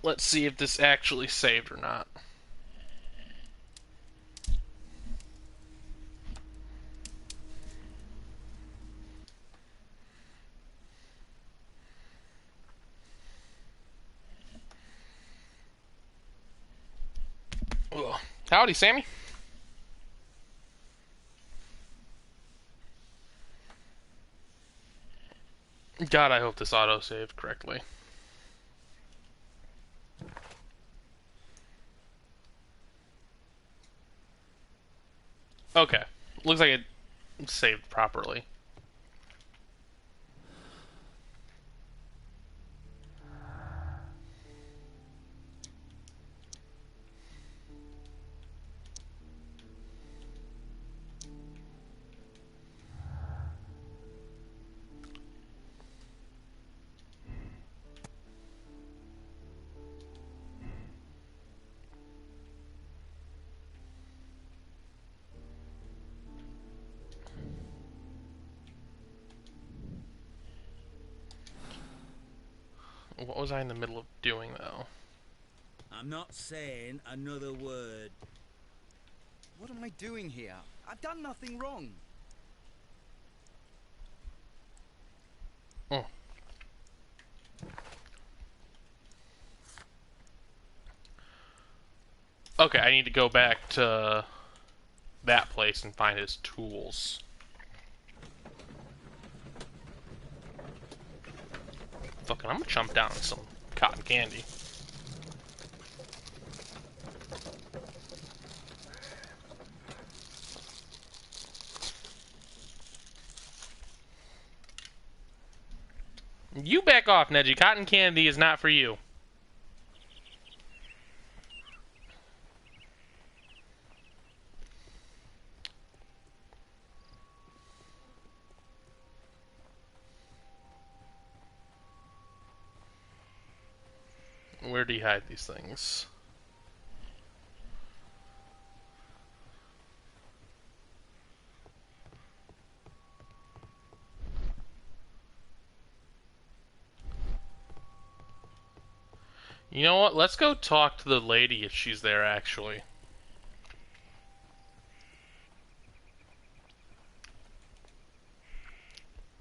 Let's see if this actually saved or not. Ugh. Howdy, Sammy. God, I hope this auto saved correctly. Okay. Looks like it saved properly. What was I in the middle of doing, though? I'm not saying another word. What am I doing here? I've done nothing wrong. Oh. Okay, I need to go back to that place and find his tools. Fucking, I'm gonna jump down on some cotton candy. You back off, Neji. Cotton candy is not for you. Where do you hide these things? You know what? Let's go talk to the lady if she's there, actually.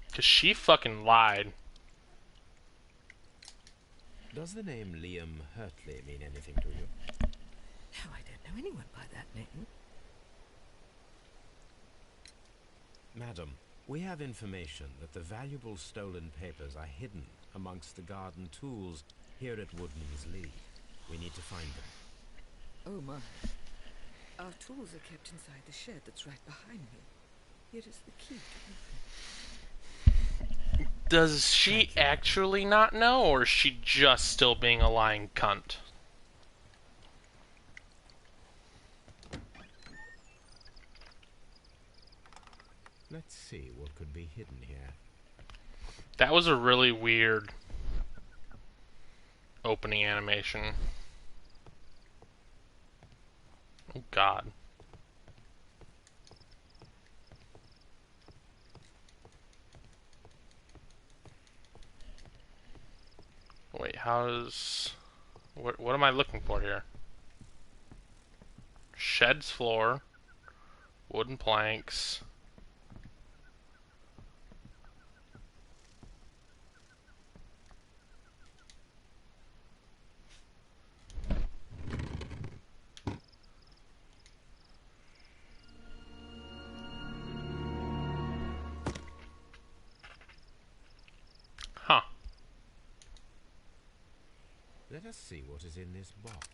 Because she fucking lied. Does the name Liam Hurtley mean anything to you? No, I don't know anyone by that name. Madam, we have information that the valuable stolen papers are hidden amongst the garden tools here at Woodman's Lee. We need to find them. Oh my. Our tools are kept inside the shed that's right behind me. Here is the key to open it. Does she actually not know, or is she just still being a lying cunt? Let's see what could be hidden here. That was a really weird opening animation. Oh god. Wait, how's... What am I looking for here? Shed's floor. Wooden planks. Huh. Let us see what is in this box.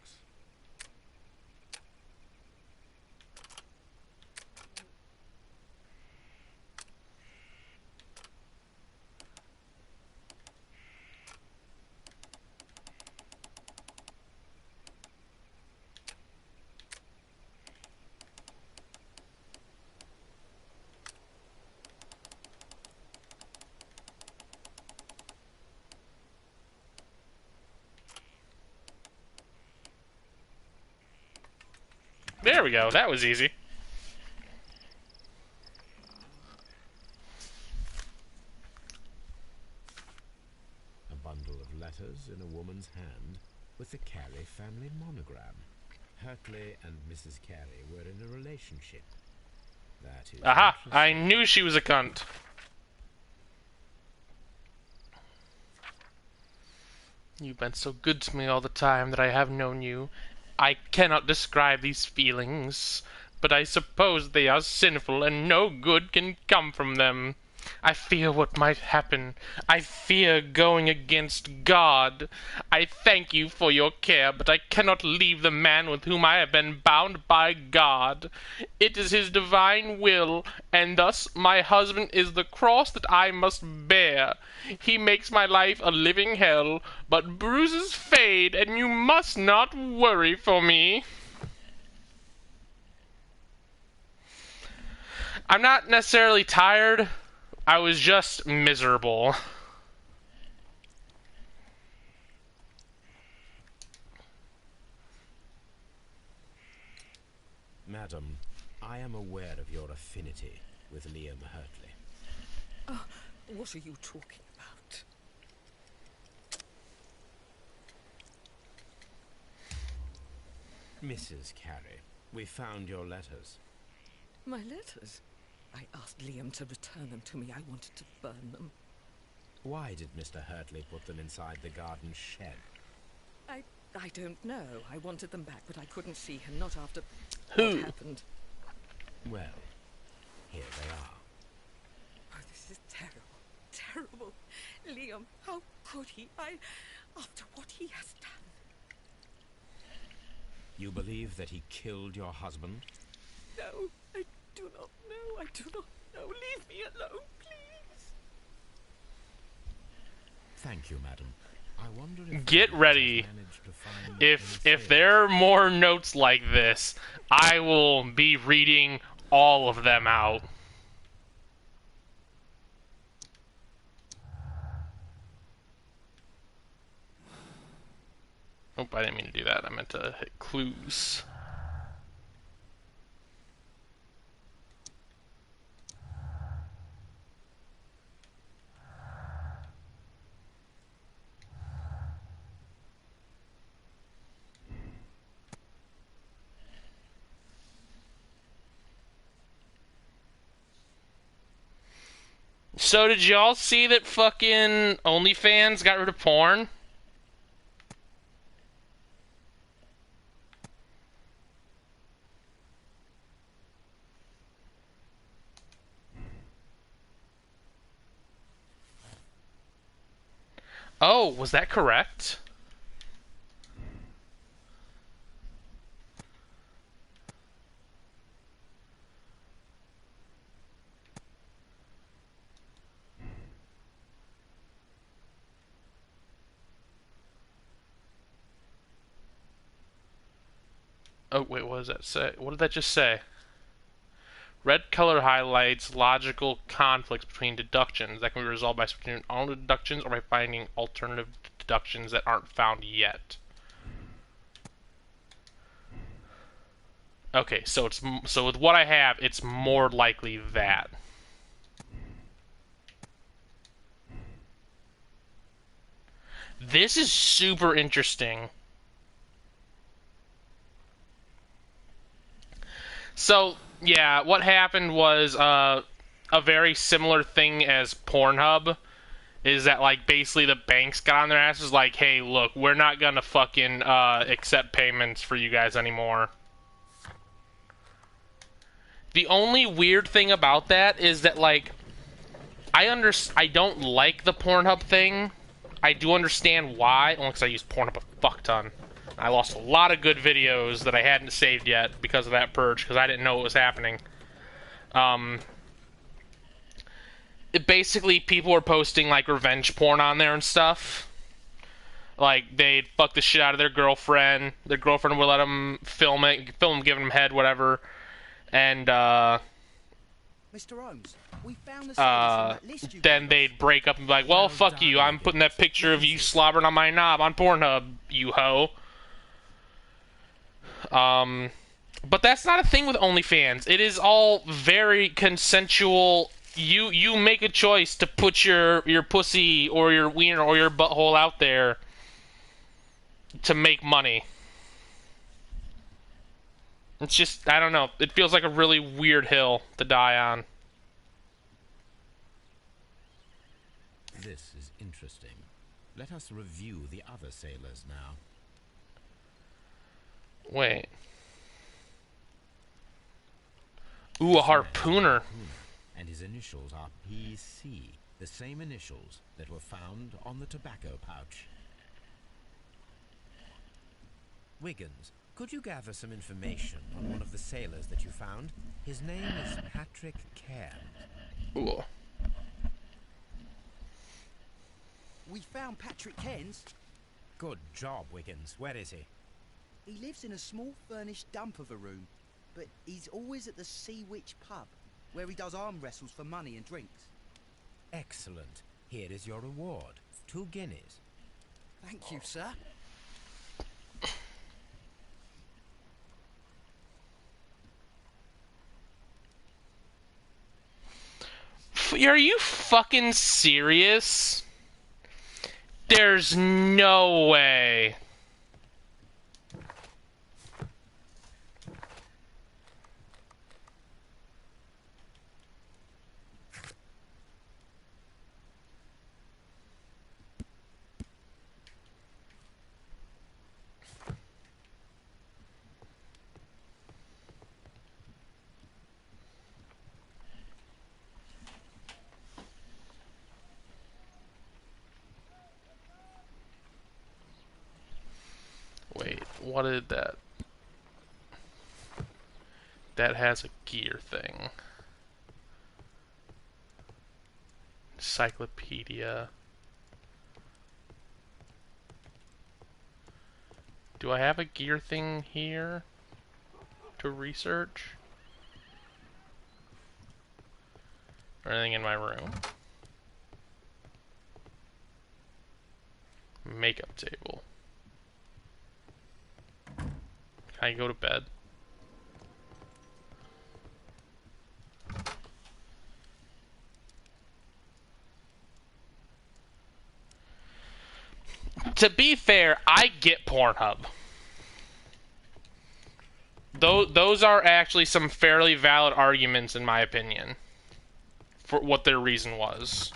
There we go. That was easy. A bundle of letters in a woman's hand. with the Carey family monogram. Hurtley and Mrs. Carey were in a relationship. That is Aha! I interesting. knew she was a cunt. You've been so good to me all the time that I have known you. I cannot describe these feelings, but I suppose they are sinful and no good can come from them. I fear what might happen. I fear going against God. I thank you for your care, but I cannot leave the man with whom I have been bound by God. It is his divine will, and thus my husband is the cross that I must bear. He makes my life a living hell, but bruises fade, and you must not worry for me. I'm not necessarily tired. I was just miserable. Madam, I am aware of your affinity with Liam Hurtley. Oh, what are you talking about? Mrs. Carey, we found your letters. My letters? I asked Liam to return them to me. I wanted to burn them. Why did Mr. Hurtley put them inside the garden shed? I don't know. I wanted them back, but I couldn't see him, not after Who? what happened. Well, here they are. Oh, this is terrible. Terrible. Liam, how could he? After what he has done. You believe that he killed your husband? No, I do not know. I do not know. Leave me alone, please. Thank you, madam. I wonder if Get ready. managed to find If there are more notes like this, I will be reading all of them out. Oh, I didn't mean to do that. I meant to hit clues. So did y'all see that fucking OnlyFans got rid of porn? Oh, was that correct? Oh, wait, what does that say? What did that just say? Red color highlights logical conflicts between deductions that can be resolved by substituting all deductions or by finding alternative deductions that aren't found yet. Okay, so with what I have, it's more likely that. This is super interesting. So, yeah, what happened was a very similar thing as Pornhub is that, like, basically the banks got on their asses like, hey, look, we're not gonna fucking accept payments for you guys anymore. The only weird thing about that is that, like, I don't like the Pornhub thing. I do understand why, only because I use Pornhub a fuck ton. I lost a lot of good videos that I hadn't saved yet because of that purge, because I didn't know what was happening. Basically, people were posting, like, revenge porn on there and stuff. Like, they'd fuck the shit out of their girlfriend. Their girlfriend would let them film it, giving them head, whatever. And, Mr. Holmes, we found the service on that list you then gave us. they'd break up and be like, well, fuck you, I'm putting that picture of you slobbering on my knob on Pornhub, you hoe. But that's not a thing with OnlyFans. It is all very consensual. You make a choice to put your pussy or your wiener or your butthole out there. to make money. It's just, I don't know. It feels like a really weird hill to die on. This is interesting. Let us review the other sailors now. Wait. Ooh, a harpooner. And his initials are PC, the same initials that were found on the tobacco pouch. Wiggins, could you gather some information on one of the sailors that you found? His name is Patrick Cairns. Ooh. We found Patrick Cairns. Good job, Wiggins. Where is he? He lives in a small furnished dump of a room, but he's always at the Sea Witch pub, where he does arm wrestles for money and drinks. Excellent. Here is your reward. 2 guineas. Thank you, sir. Are you fucking serious? There's no way. Wait, what is that? That has a gear thing. Encyclopedia. Do I have a gear thing here to research? Or anything in my room? Makeup table. Can I go to bed? To be fair, I get Pornhub. Those are actually some fairly valid arguments, in my opinion, for what their reason was.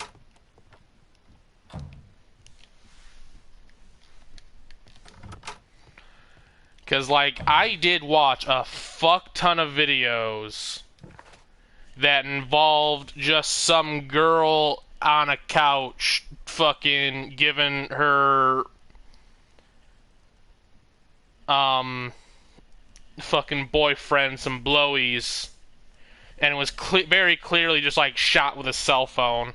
Because, like, I did watch a fuck ton of videos that involved just some girl on a couch fucking giving her fucking boyfriend some blowies, and it was very clearly just like shot with a cell phone.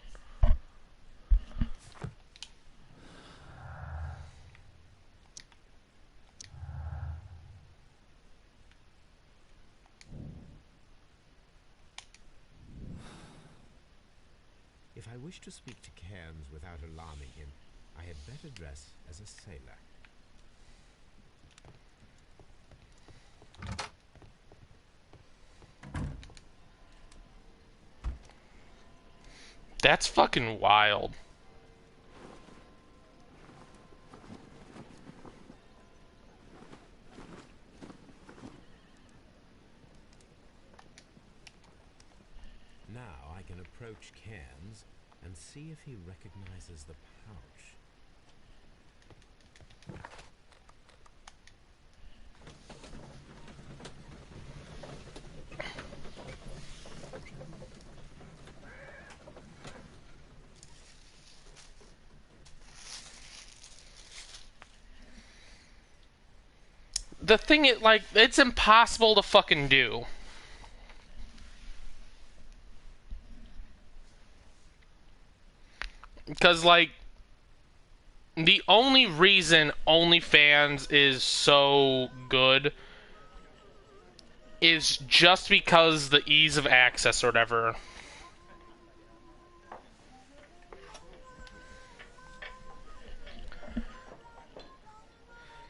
If I wish to speak to Cairns without alarming him, I had better dress as a sailor. That's fucking wild. Now I can approach Cairns and see if he recognizes the pouch. The thing is, like, it's impossible to fucking do. Because, like, the only reason OnlyFans is so good is just because the ease of access or whatever.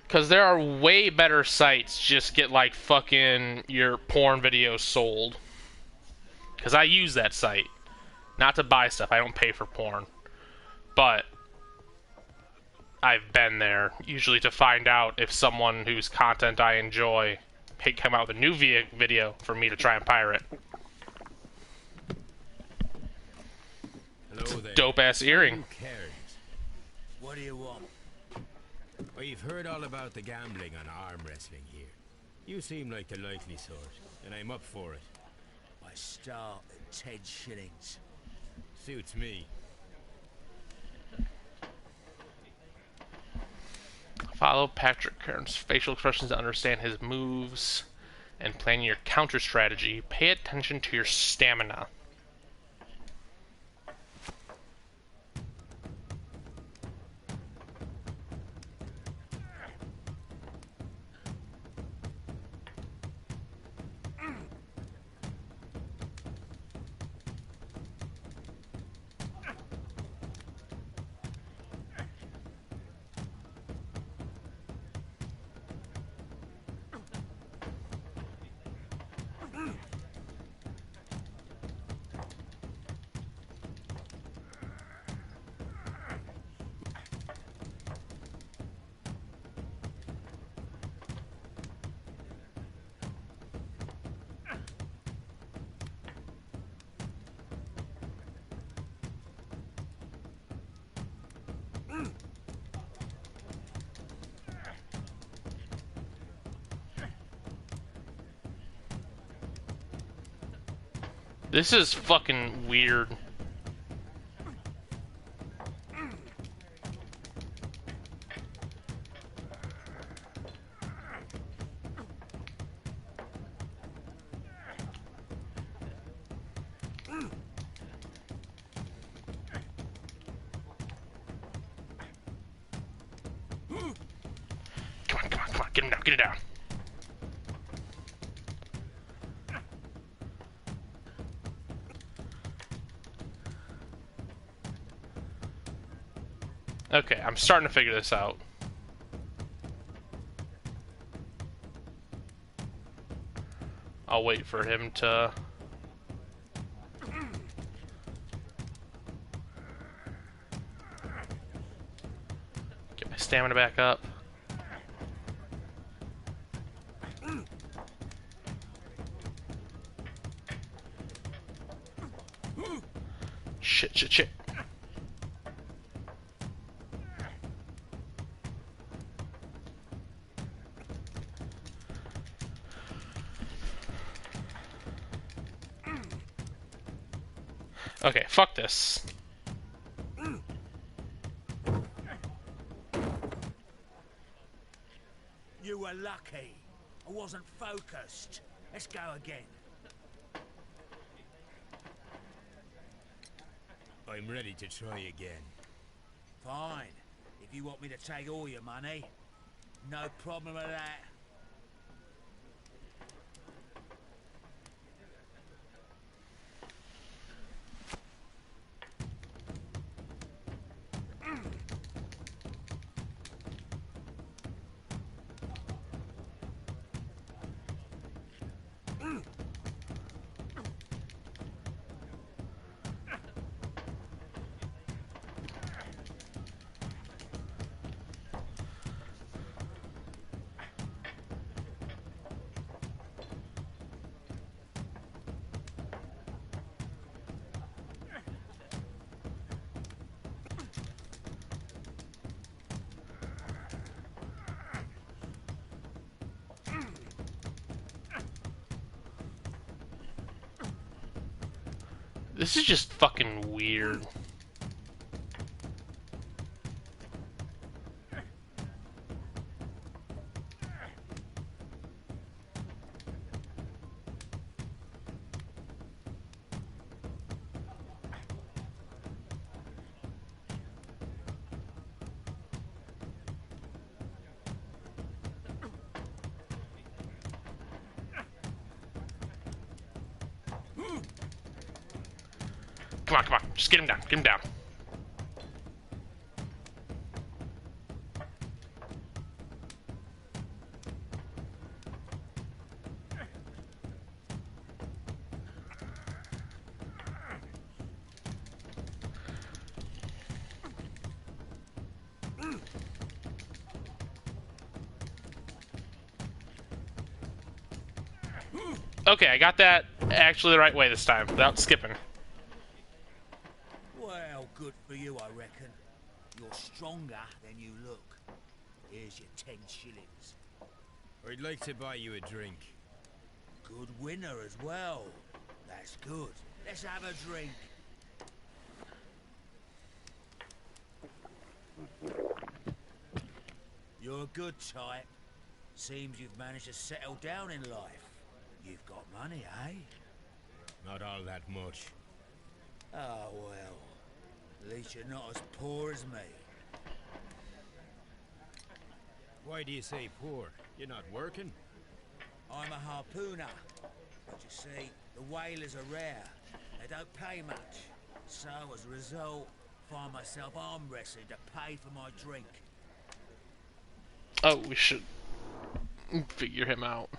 Because there are way better sites just get, like, fucking your porn videos sold. Because I use that site. Not to buy stuff. I don't pay for porn. But I've been there, usually to find out if someone whose content I enjoy may come out with a new video for me to try and pirate. Hello there. Dope-ass earring. Who cares? What do you want? Well, you've heard all about the gambling on arm wrestling here. You seem like the likely sort, and I'm up for it. I start at 10 shillings. Suits me. Follow Patrick Kern's facial expressions to understand his moves and plan your counter strategy. Pay attention to your stamina. This is fucking weird. Come on, come on, come on. Get him down, get him down. Okay, I'm starting to figure this out. I'll wait for him to... get my stamina back up. Shit, shit, shit. Okay, fuck this. You were lucky. I wasn't focused. Let's go again. I'm ready to try again. Fine. If you want me to take all your money, no problem with that. This is just fucking weird. Come on, come on. Just get him down. Get him down. Okay, I got that actually the right way this time, without skipping. Well, good for you, I reckon. You're stronger than you look. Here's your 10 shillings. I'd like to buy you a drink. Good winner as well. That's good. Let's have a drink. You're a good type. Seems you've managed to settle down in life. You've got money, eh? Not all that much. Oh, well. At least you're not as poor as me. Why do you say poor? You're not working? I'm a harpooner. But you see, the whalers are rare. They don't pay much. So, as a result, find myself arm wrestling to pay for my drink. Oh, we should figure him out.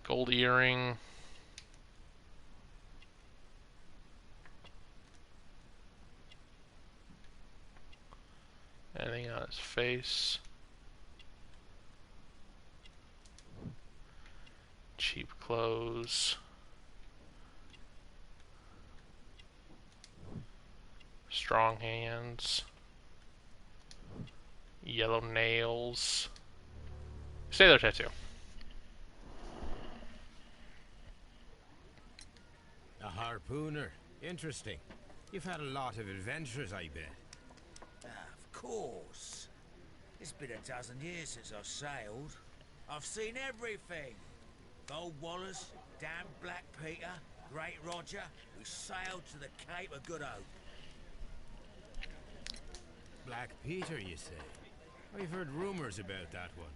Gold earring. Anything on his face. Cheap clothes. Strong hands. Yellow nails. Sailor tattoo. A harpooner. Interesting. You've had a lot of adventures, I bet. Of course. It's been a dozen years since I've sailed. I've seen everything. Gold Wallace, damn Black Peter, Great Roger. We sailed to the Cape of Good Hope. Black Peter, you say? I've heard rumors about that one.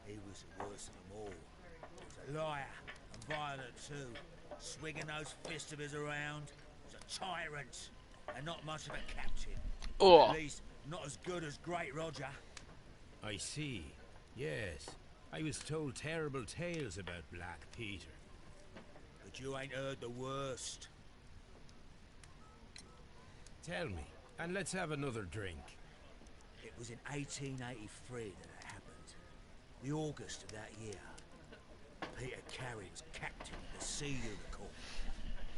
He was the worst of them all. He was a liar and violent too. Swinging those fists of his around. He was a tyrant and not much of a captain. Oh. At least not as good as Great Roger. I see. Yes. I was told terrible tales about Black Peter. But you ain't heard the worst. Tell me, and let's have another drink. It was in 1883 that it happened. The August of that year. Peter Carey was captain of the Sea Unicorn,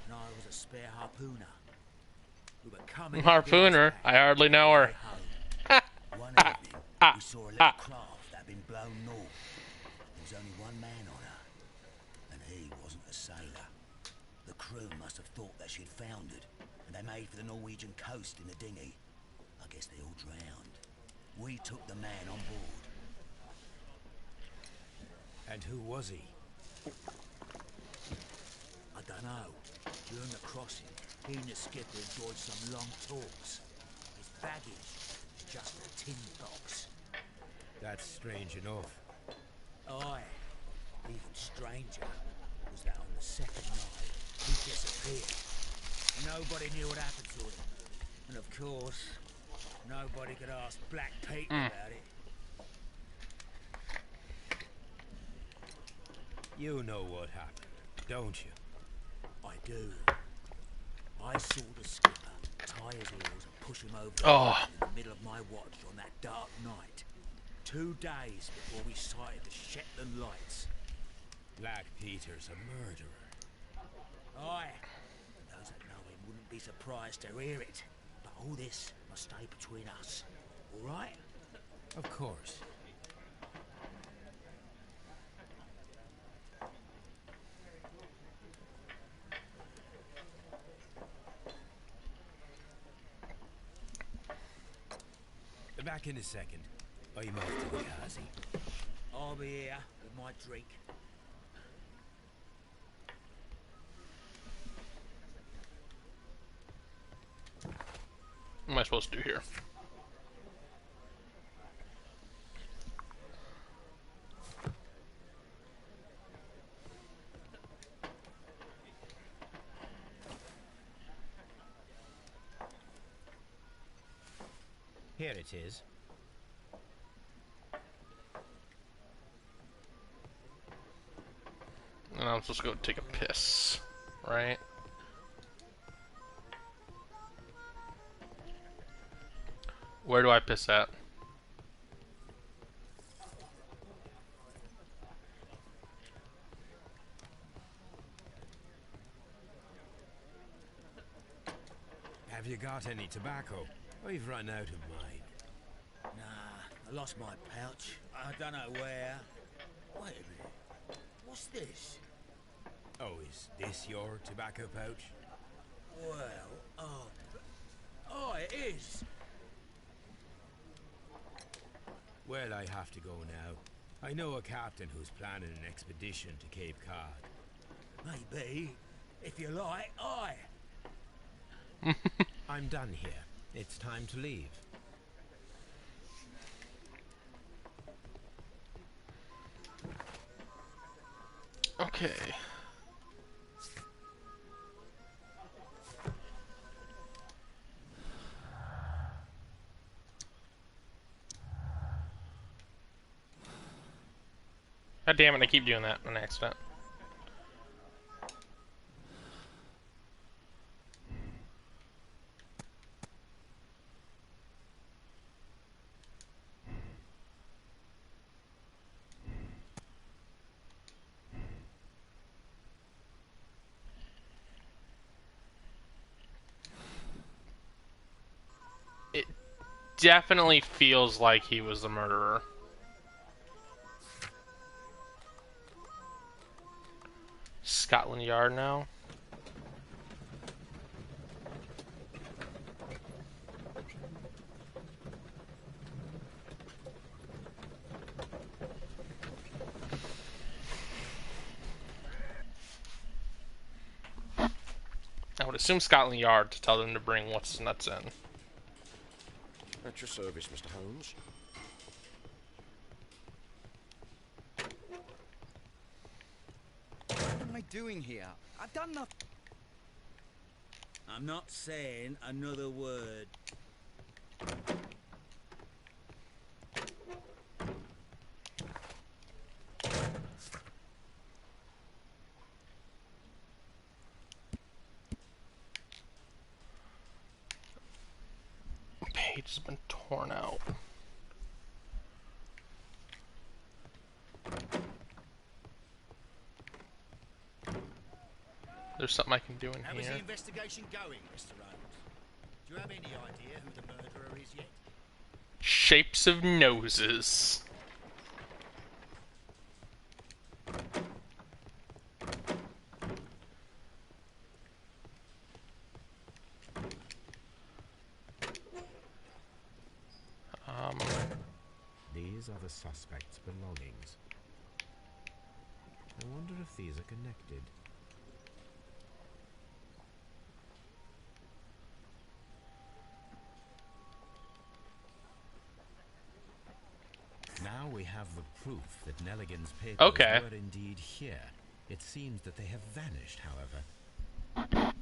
and I was a spare harpooner. We were coming. Harpooner? I hardly know her. One evening, we saw a little craft that had been blown north. There was only one man on her, and he wasn't a sailor. The crew must have thought that she'd foundered, and they made for the Norwegian coast in the dinghy. I guess they all drowned. We took the man on board. And who was he? I don't know. During the crossing, he and the skipper enjoyed some long talks. His baggage was just a tin box. That's strange enough. Aye. Even stranger was that on the second night, he disappeared. Nobody knew what happened to him. And of course, nobody could ask Black Peter about it. You know what happened, don't you? I do. I saw the skipper tie his heels and push him over the Oh. line in the middle of my watch on that dark night. 2 days before we sighted the Shetland lights. Black Peter's a murderer. Aye. Those that know him wouldn't be surprised to hear it. But all this must stay between us. All right? Of course. Back in a second. I'm off to the Kazi. I'll be here with my drink. What am I supposed to do here? Here it is. And I'm supposed to go take a piss, right? Where do I piss at? Have you got any tobacco? We've run out of mine. Nah, I lost my pouch. I don't know where. Wait a minute. What's this? Oh, is this your tobacco pouch? Well, oh, it is. Well, I have to go now. I know a captain who's planning an expedition to Cape Cod. Maybe. If you like, aye. I'm done here. It's time to leave. Okay. God damn it, I keep doing that on accident. It definitely feels like he was the murderer. Scotland Yard now. I would assume Scotland Yard to tell them to bring what's nuts in. At your service, Mr. Holmes. What am I doing here? I've done nothing. I'm not saying another word. Page has been torn out. There's something I can do in How is here. the investigation going, Mr. Holmes? Do you have any idea who the murderer is yet? Shapes of noses. These are the suspect's belongings. I wonder if these are connected. Now we have the proof that Nelligan's papers were indeed here. It seems that they have vanished, however.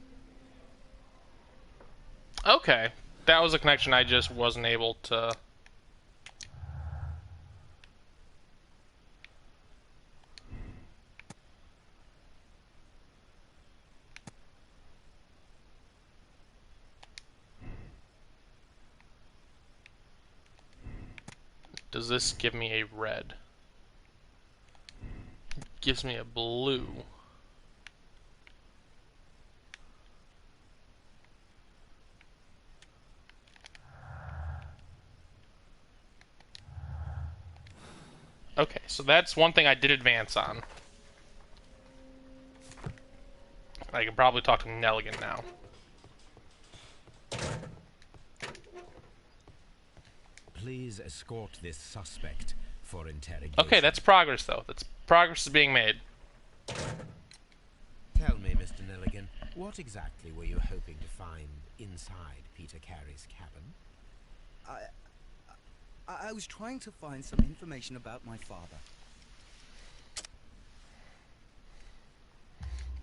Okay. That was a connection I just wasn't able to... Does this give me a red? It gives me a blue. Okay, so that's one thing I did advance on. I can probably talk to Nelligan now. Please escort this suspect for interrogation. Okay, that's progress, though. That's progress is being made. Tell me, Mr. Nelligan, what exactly were you hoping to find inside Peter Carey's cabin? I was trying to find some information about my father.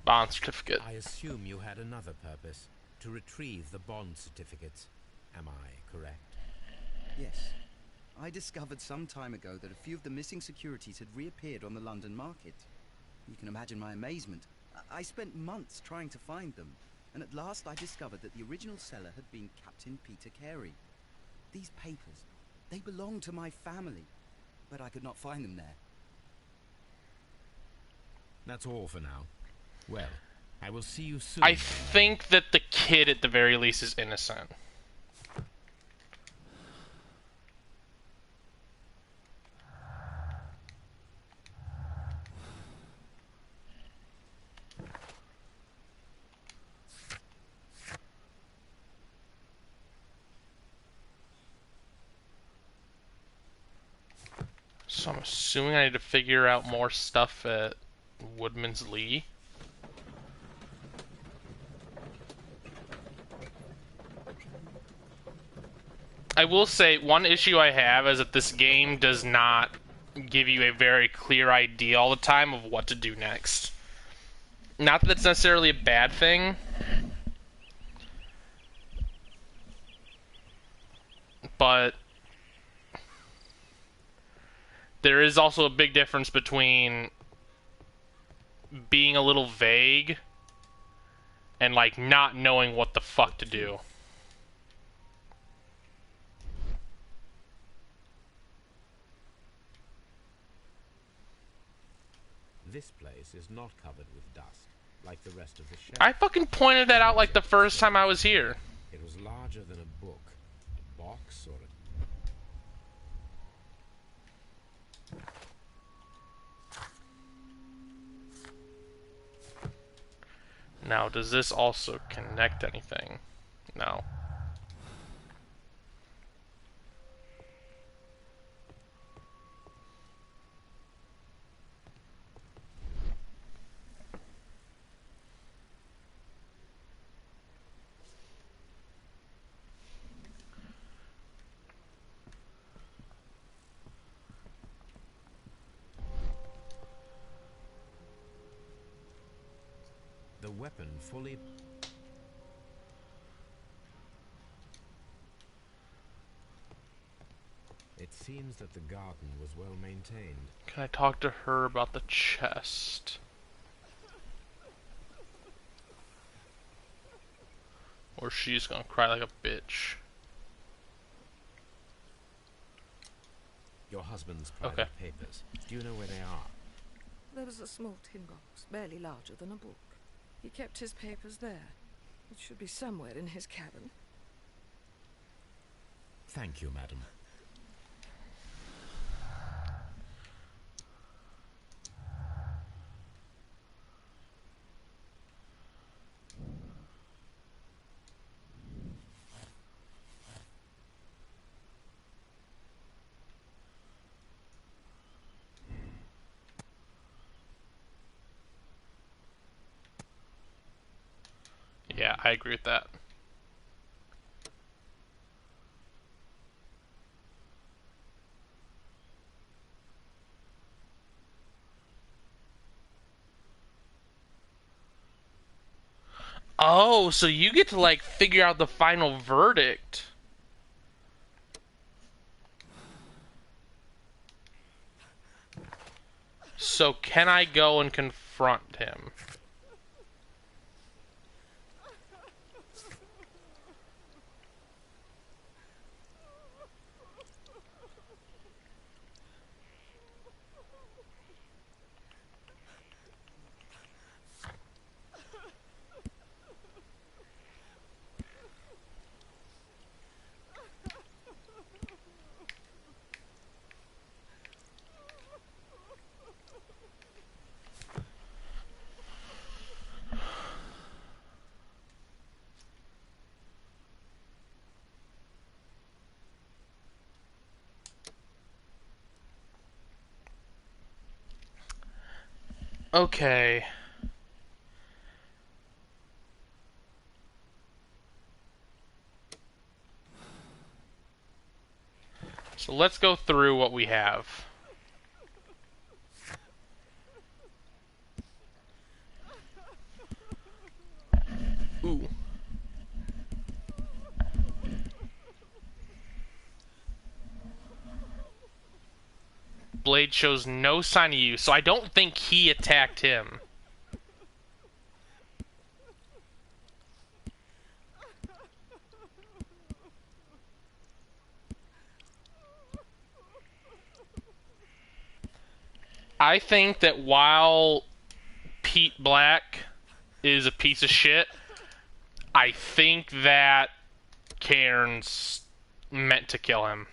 Bond certificate. I assume you had another purpose, to retrieve the bond certificates. Am I correct? Yes. I discovered some time ago that a few of the missing securities had reappeared on the London market. You can imagine my amazement. I spent months trying to find them, and at last I discovered that the original seller had been Captain Peter Carey. These papers, they belonged to my family, but I could not find them there. That's all for now. Well, I will see you soon. I think that the kid, at the very least, is innocent. So I'm assuming I need to figure out more stuff at Woodman's Lee. I will say, one issue I have is that this game does not give you a very clear idea all the time of what to do next. Not that it's necessarily a bad thing, but there is also a big difference between being a little vague and, like, not knowing what the fuck to do. This place is not covered with dust, like the rest of the shelf. I fucking pointed that out like the first time I was here. It was larger than a book, a box, or a... Now, does this also connect anything? No. The weapon fully... It seems that the garden was well maintained. Can I talk to her about the chest? Or she's gonna cry like a bitch. Your husband's private papers. Do you know where they are? There was a small tin box, barely larger than a book. He kept his papers there. It should be somewhere in his cabin. Thank you, madam. Yeah, I agree with that. Oh, so you get to, like, figure out the final verdict. So can I go and confront him? Okay. So let's go through what we have. Ooh. Blade shows no sign of use, so I don't think he attacked him. I think that while Pete Black is a piece of shit, I think that Cairns meant to kill him.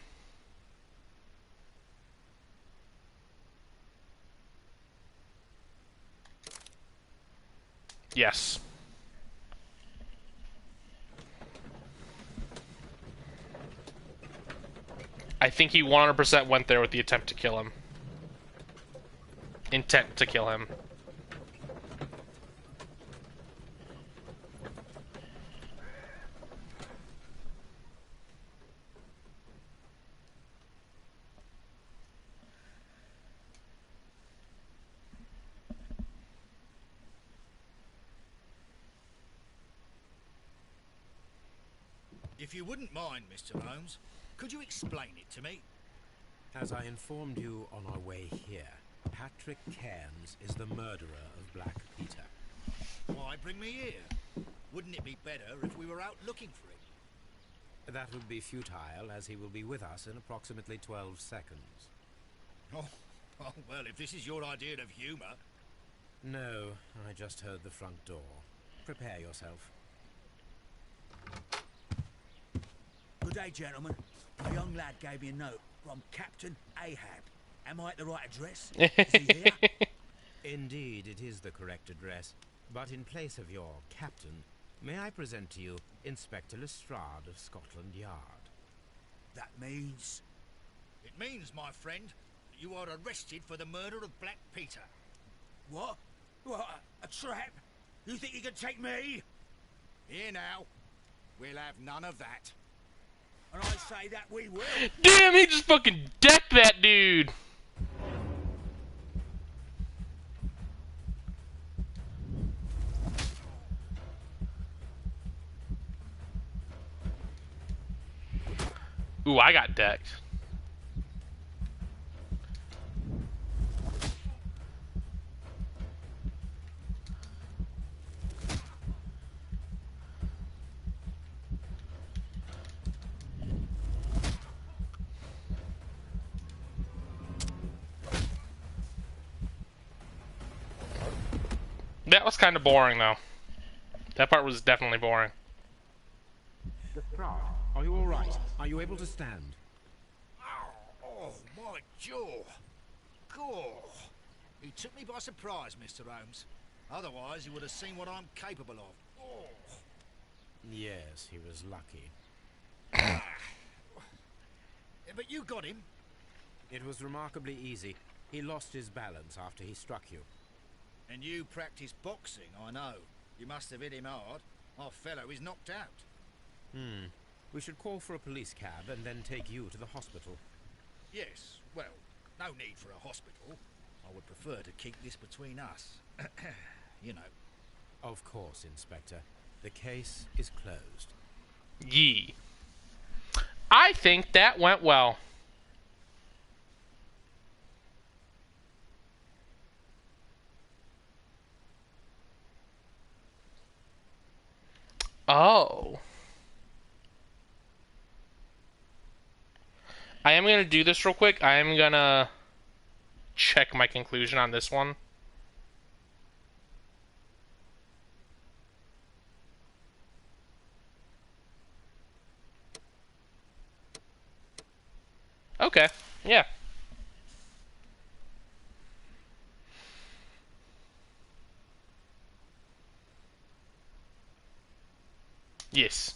Yes. I think he 100% went there with the attempt to kill him. Intent to kill him. If you wouldn't mind, Mr. Holmes, could you explain it to me? As I informed you on our way here, Patrick Cairns is the murderer of Black Peter. Why bring me here? Wouldn't it be better if we were out looking for him? That would be futile, as he will be with us in approximately 12 seconds. Oh, well, if this is your idea of humour... No, I just heard the front door. Prepare yourself. Good day, gentlemen. A young lad gave me a note from Captain Ahab. Am I at the right address? Is he here? Indeed, it is the correct address. But in place of your captain, may I present to you Inspector Lestrade of Scotland Yard? That means... It means, my friend, that you are arrested for the murder of Black Peter. What? What? A trap? You think you can take me? Here now. We'll have none of that. And I say that we will. Damn, he just fucking decked that dude! Ooh, I got decked. That was kind of boring, though. That part was definitely boring. Lestrade, are you all right? Are you able to stand? Oh, my jaw. Gore. He took me by surprise, Mr. Holmes. Otherwise, he would have seen what I'm capable of. Oh. Yes, he was lucky. But you got him. It was remarkably easy. He lost his balance after he struck you. And you practice boxing, I know. You must have hit him hard. Our fellow is knocked out. We should call for a police cab and then take you to the hospital. Yes, well, no need for a hospital. I would prefer to keep this between us. You know. Of course, Inspector. The case is closed. Yee. I think that went well. Oh. I am going to do this real quick. I am going to check my conclusion on this one. Okay, yeah. Yes.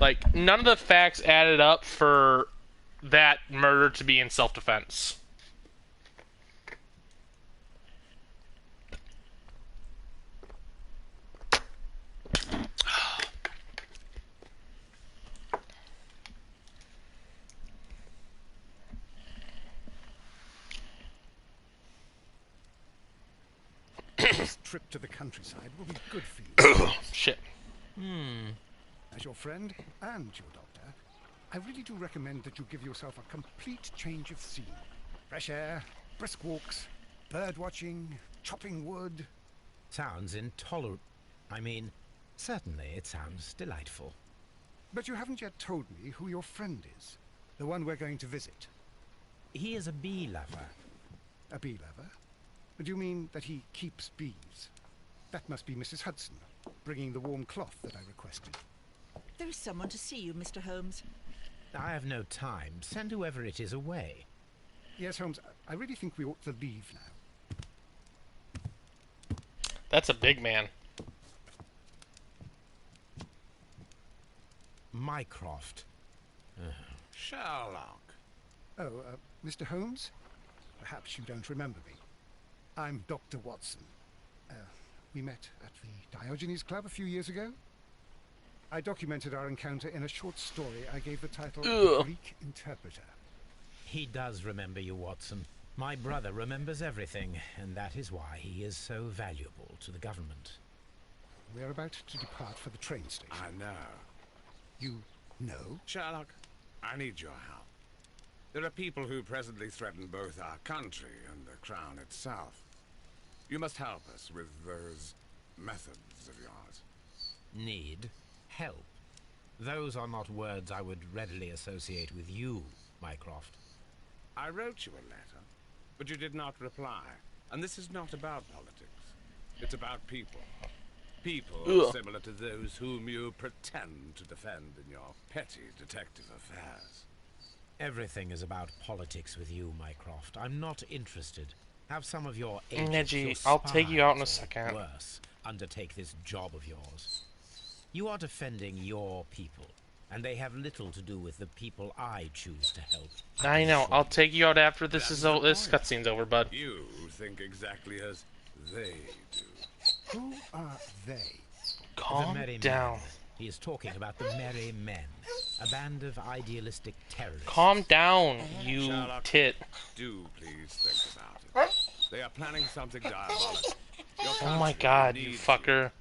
Like, none of the facts added up for that murder to be in self-defense. This trip to the countryside will be good for you. Shit. As your friend and your doctor, I really do recommend that you give yourself a complete change of scene. Fresh air, brisk walks, bird watching, chopping wood. Sounds intolerable. I mean, certainly it sounds delightful. But you haven't yet told me who your friend is. The one we're going to visit. He is a bee lover. A bee lover? Do you mean that he keeps bees? That must be Mrs. Hudson, bringing the warm cloth that I requested. There is someone to see you, Mr. Holmes. I have no time. Send whoever it is away. Yes, Holmes, I really think we ought to leave now. That's a big man. Mycroft. Sherlock. Oh, Mr. Holmes? Perhaps you don't remember me. I'm Dr. Watson. We met at the Diogenes Club a few years ago. I documented our encounter in a short story I gave the title The Greek Interpreter. He does remember you, Watson. My brother remembers everything, and that is why he is so valuable to the government. We're about to depart for the train station. I know. You know? Sherlock, I need your help. There are people who presently threaten both our country and the crown itself. You must help us with those methods of yours. Need help. Those are not words I would readily associate with you, Mycroft. I wrote you a letter, but you did not reply. And this is not about politics. It's about people. People similar to those whom you pretend to defend in your petty detective affairs. Everything is about politics with you, Mycroft. I'm not interested. Have some of your agents, Neji, your I'll take you out in a spies, or second. worse, undertake this job of yours. You are defending your people, and they have little to do with the people I choose to help. I know. I'll take you out after this is this cutscene's over, bud. You think exactly as they do. Who are they? The Calm Merry down. Men. He is talking about the Merry Men, a band of idealistic terrorists. Calm down, you Sherlock, tit. do please think about it. They are planning something diabolical. Your Oh my country god, you needs fucker.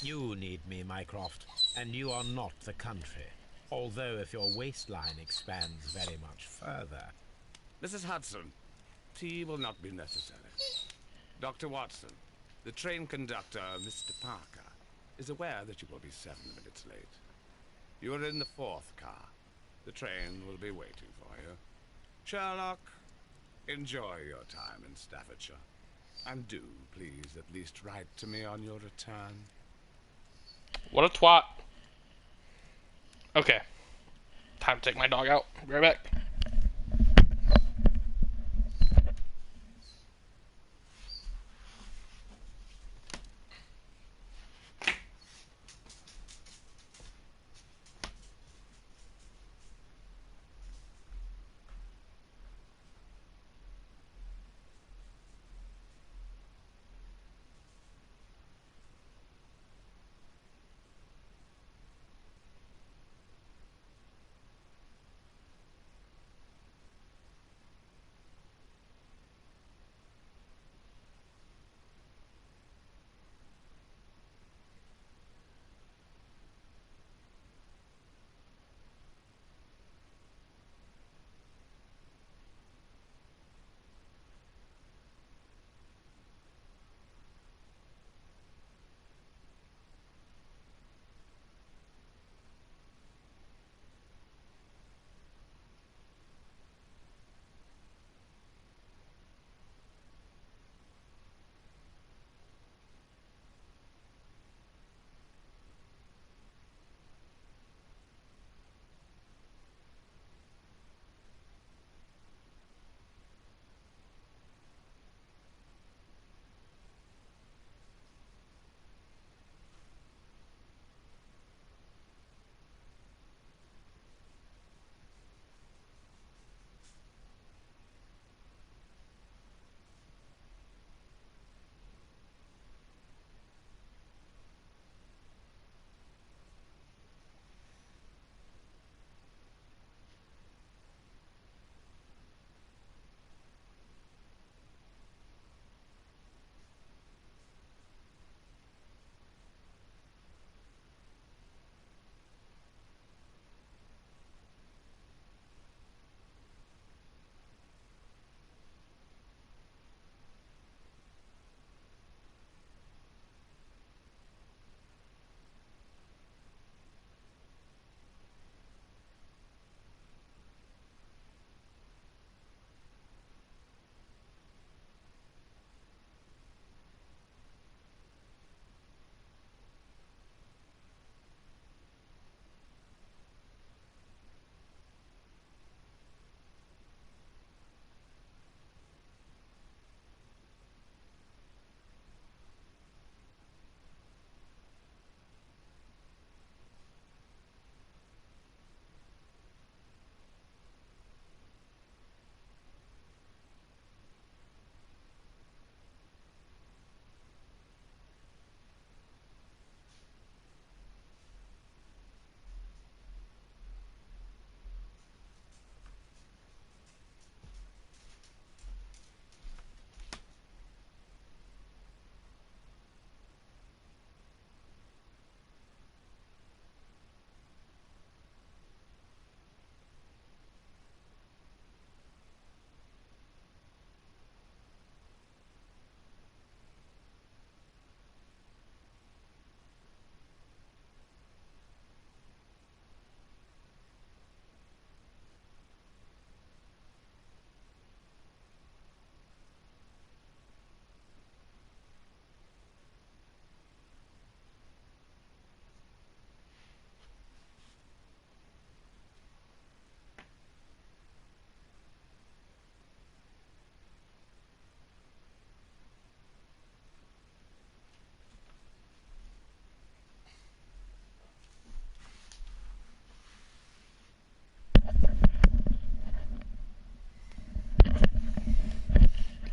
You need me, Mycroft, and you are not the country. Although if your waistline expands very much further. Mrs. Hudson, tea will not be necessary. Dr. Watson, the train conductor, Mr. Parker, is aware that you will be 7 minutes late. You are in the 4th car. The train will be waiting for you. Sherlock, enjoy your time in Staffordshire. And do, please, at least write to me on your return. What a twat. Okay. Time to take my dog out. Be right back.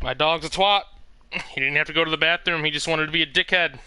My dog's a twat. He didn't have to go to the bathroom. He just wanted to be a dickhead.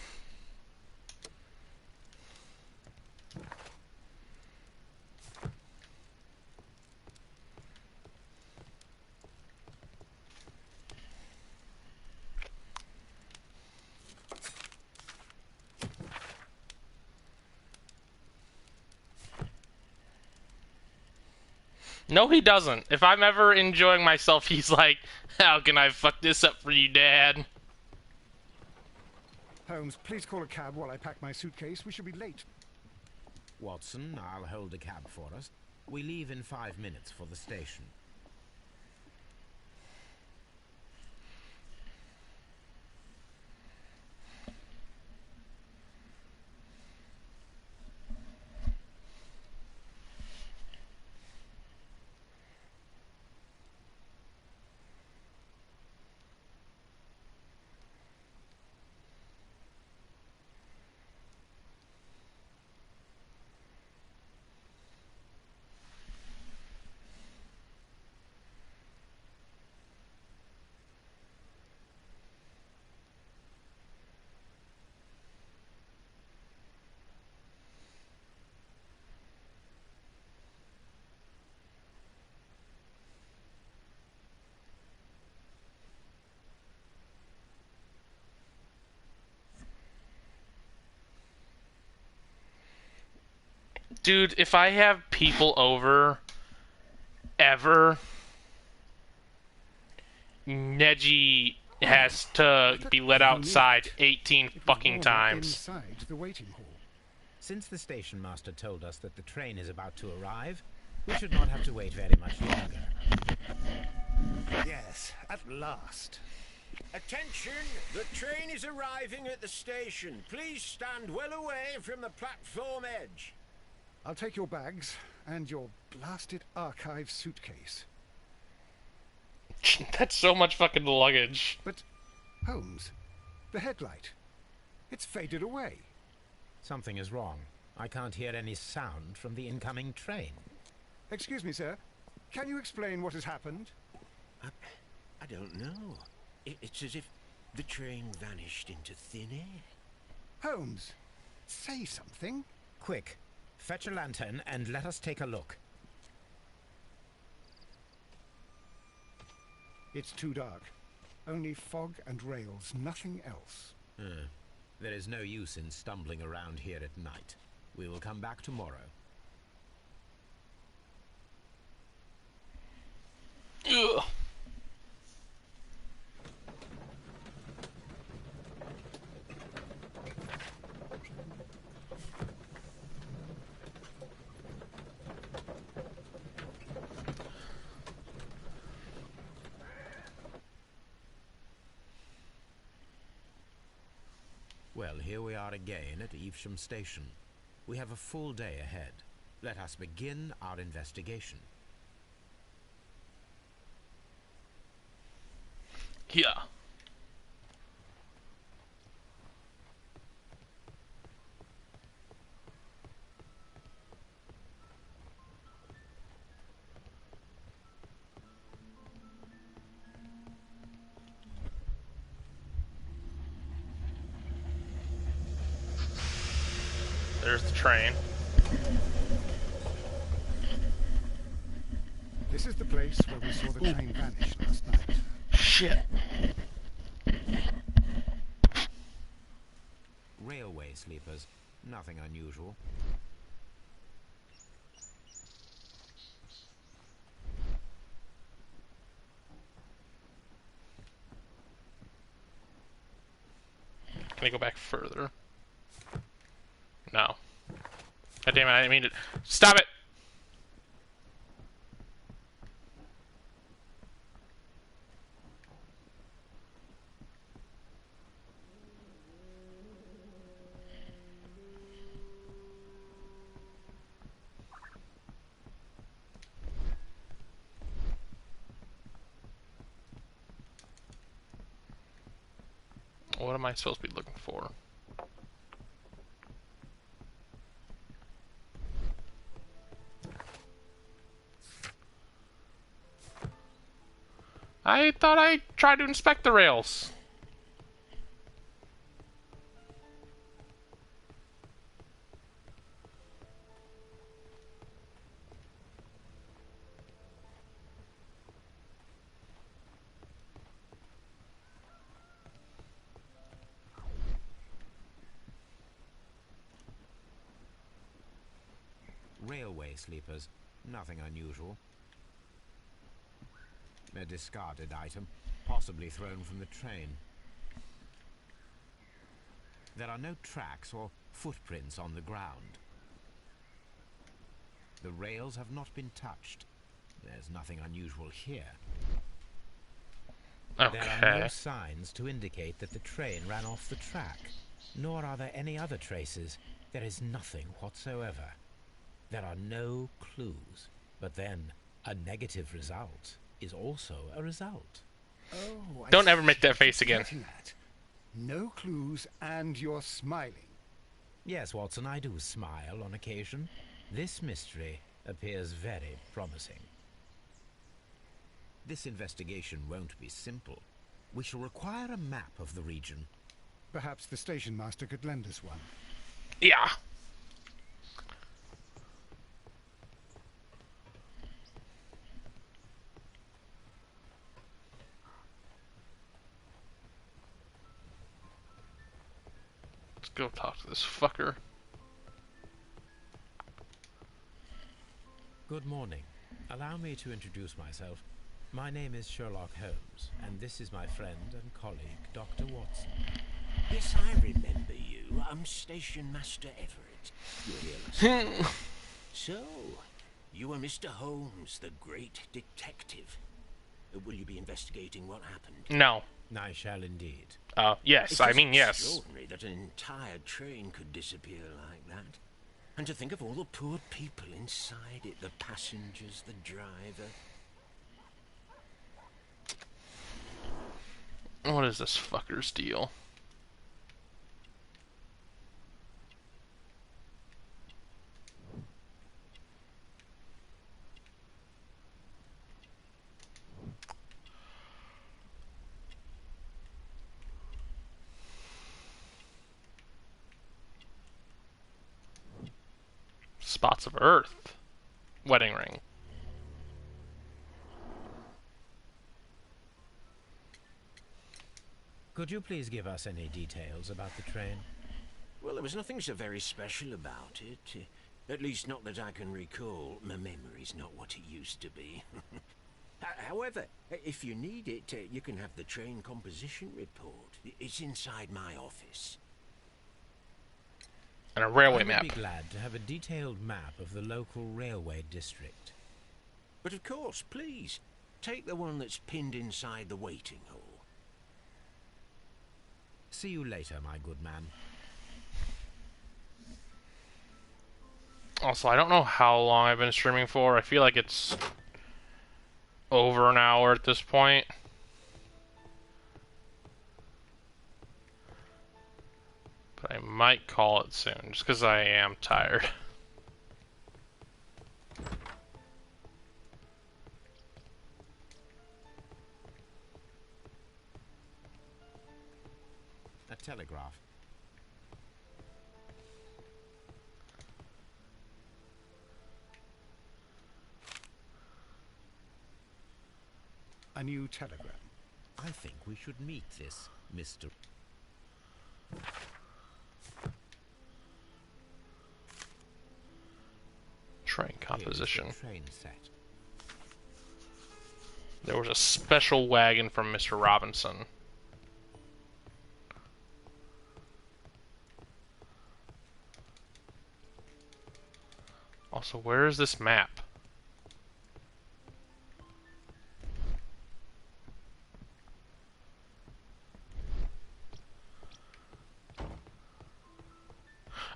No, he doesn't. If I'm ever enjoying myself, he's like, how can I fuck this up for you, Dad? Holmes, please call a cab while I pack my suitcase. We should be late. Watson, I'll hold a cab for us. We leave in 5 minutes for the station. Dude, if I have people over, ever, Neji has to be let outside 18 fucking times. Inside the waiting hall. Since the station master told us that the train is about to arrive, we should not have to wait very much longer. Yes, at last. Attention! The train is arriving at the station. Please stand well away from the platform edge. I'll take your bags and your blasted archive suitcase. That's so much fucking luggage. But, Holmes, the headlight, it's faded away. Something is wrong. I can't hear any sound from the incoming train. Excuse me, sir. Can you explain what has happened? I don't know. It's as if the train vanished into thin air. Holmes, say something. Quick, fetch a lantern and let us take a look. It's too dark. Only fog and rails, nothing else. There is no use in stumbling around here at night. We will come back tomorrow. Ugh. Well, here we are again at Evesham Station. We have a full day ahead. Let us begin our investigation. Yeah. There's the train. This is the place where we saw the train vanish last night. Shit. Railway sleepers. Nothing unusual. Can I go back further? No. God damn it, I didn't mean to. Stop it! What am I supposed to be looking for? I thought I tried to inspect the rails. Railway sleepers. Nothing unusual. A discarded item, possibly thrown from the train. There are no tracks or footprints on the ground. The rails have not been touched. There's nothing unusual here. Okay. There are no signs to indicate that the train ran off the track, nor are there any other traces. There is nothing whatsoever. There are no clues. But then, a negative result is also a result. Oh, I Don't ever make see that face again. getting at. No clues, and you're smiling. Yes, Watson, I do smile on occasion. This mystery appears very promising. This investigation won't be simple. We shall require a map of the region. Perhaps the station master could lend us one. Yeah. Let's go talk to this fucker. Good morning. Allow me to introduce myself. My name is Sherlock Holmes, and this is my friend and colleague, Dr. Watson. Yes, I remember you. I'm Station Master Everett. You're here last night. So, you are Mr. Holmes, the great detective. Will you be investigating what happened? No. I shall indeed. Yes, I mean yes. It's extraordinary that an entire train could disappear like that. And to think of all the poor people inside it, the passengers, the driver. What is this fucker's deal? Spots of Earth. Wedding ring. Could you please give us any details about the train? Well, there was nothing so very special about it. At least not that I can recall. My memory's not what it used to be. However, if you need it, you can have the train composition report. It's inside my office. And a railway I map. would be glad to have a detailed map of the local railway district. But of course, please, take the one that's pinned inside the waiting hall. See you later, my good man. Also, I don't know how long I've been streaming for. I feel like it's over an hour at this point. But I might call it soon, just because I am tired. A telegraph. A new telegram. I think we should meet this Mr. Train composition. Here's the train set. There was a special wagon from Mr. Robinson. Also, where is this map?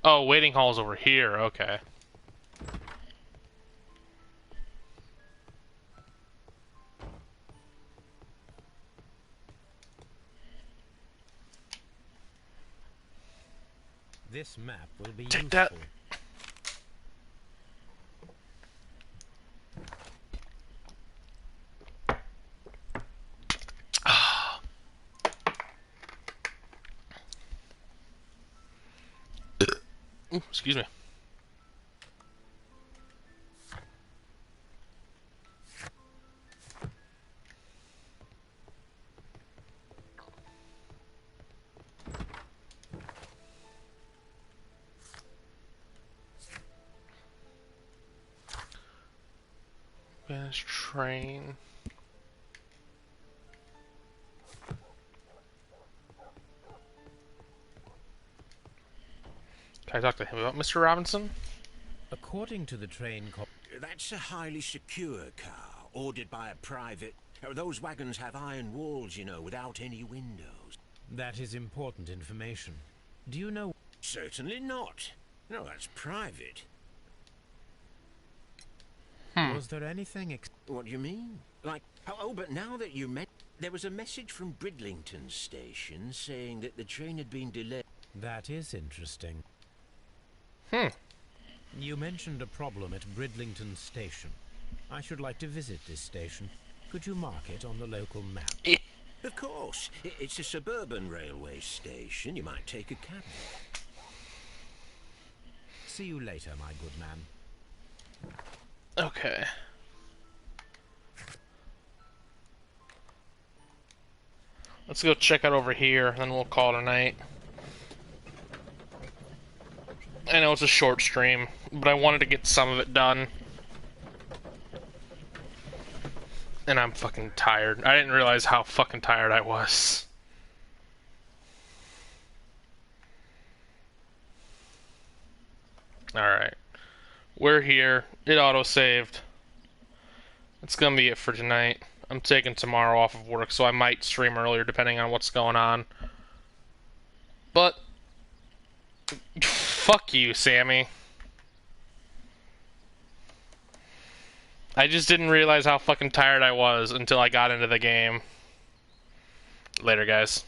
Oh, waiting hall's over here. Okay. This map will be Take useful. that. Ooh, excuse me. Vanished train. Can I talk to him about Mr. Robinson? According to the train That's a highly secure car, ordered by a private... Those wagons have iron walls, you know, without any windows. That is important information. Do you know... Certainly not. No, that's private. Was there anything... What do you mean? Like... Oh, but now that you met... There was a message from Bridlington Station saying that the train had been delayed. That is interesting. Hmm. You mentioned a problem at Bridlington Station. I should like to visit this station. Could you mark it on the local map? Of course. It's a suburban railway station. You might take a cab. See you later, my good man. Okay. Let's go check out over here, and then we'll call it a night. I know it's a short stream, but I wanted to get some of it done. And I'm fucking tired. I didn't realize how fucking tired I was. Alright. We're here. It auto-saved. That's gonna be it for tonight. I'm taking tomorrow off of work, so I might stream earlier depending on what's going on. But... fuck you, Sammy. I just didn't realize how fucking tired I was until I got into the game. Later, guys.